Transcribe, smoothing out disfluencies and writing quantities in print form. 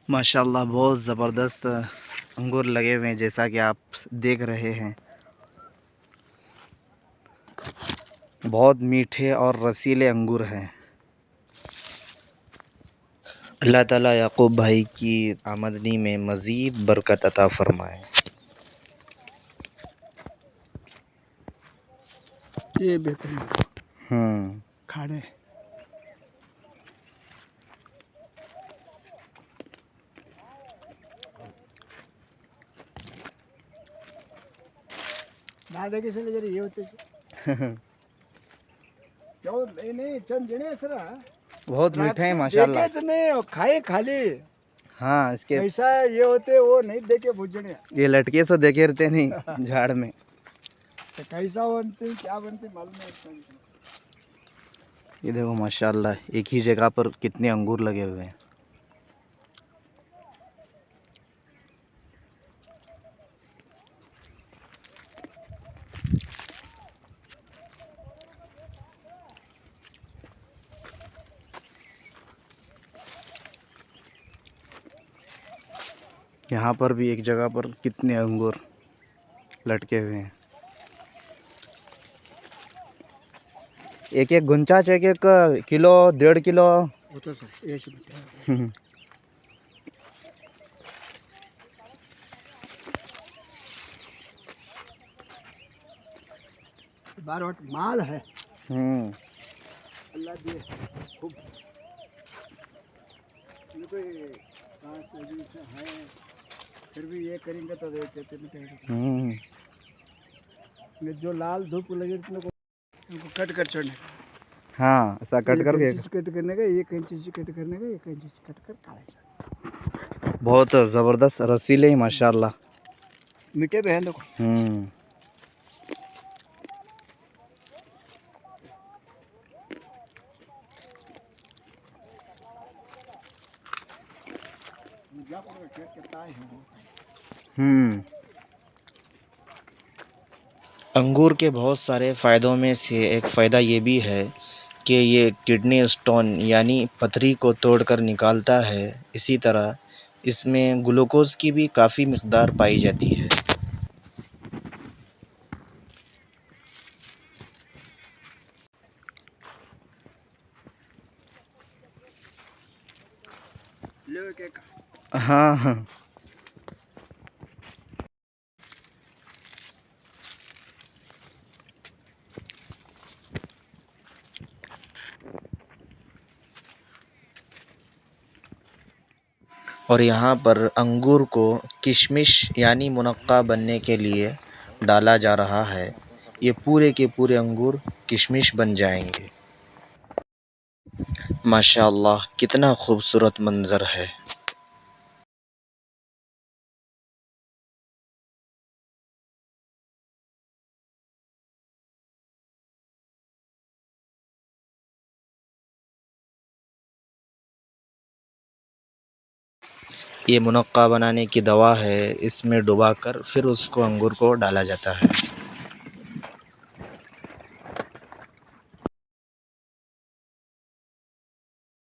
माशाल्लाह बहुत ज़बरदस्त अंगूर लगे हुए हैं, जैसा कि आप देख रहे हैं। बहुत मीठे और रसीले अंगूर हैं। अल्लाह ताला याकूब भाई की आमदनी में मज़ीद बरकत अता फ़रमाए। ये बेहतरीन खाड़े दादा के चले जरे ये होते क्यों नहीं चंद जने सरा बहुत मीठे हैं माशाल्लाह। देखे नहीं खाए खाली। हाँ, इसके ऐसा ये होते वो नहीं देखे भुजने, ये लटके सो देखे रहते नहीं झाड़ में। तो कैसा बनते क्या बनते मालूम नहीं। ये देखो माशाल्लाह एक ही जगह पर कितने अंगूर लगे हुए हैं। यहाँ पर भी एक जगह पर कितने अंगूर लटके हुए हैं। एक एक गुंचा एक एक किलो 1.5 किलो होता सर ऐसे बार माल है। अल्लाह दे खूब कोई है, फिर भी ये करेंगे तो देते जो लाल धूप लगे उनको कट कर छोड़ने। हाँ, ऐसा कट करके कट करने का 1 इंच से कट करने का 1 इंच से कट कर काले। बहुत ज़बरदस्त रसीले माशाल्लाह। मीठे बहन देखो। अंगूर के बहुत सारे फ़ायदों में से एक फ़ायदा ये भी है कि ये किडनी स्टोन यानी पथरी को तोड़कर निकालता है। इसी तरह इसमें ग्लूकोज़ की भी काफ़ी मिक़दार पाई जाती है। हाँ हाँ, और यहाँ पर अंगूर को किशमिश यानी मुनक्का बनने के लिए डाला जा रहा है। ये पूरे के पूरे अंगूर किशमिश बन जाएंगे। माशाअल्लाह कितना खूबसूरत मंज़र है। ये मुनक्का बनाने की दवा है, इसमें डुबाकर फिर उसको अंगूर को डाला जाता है।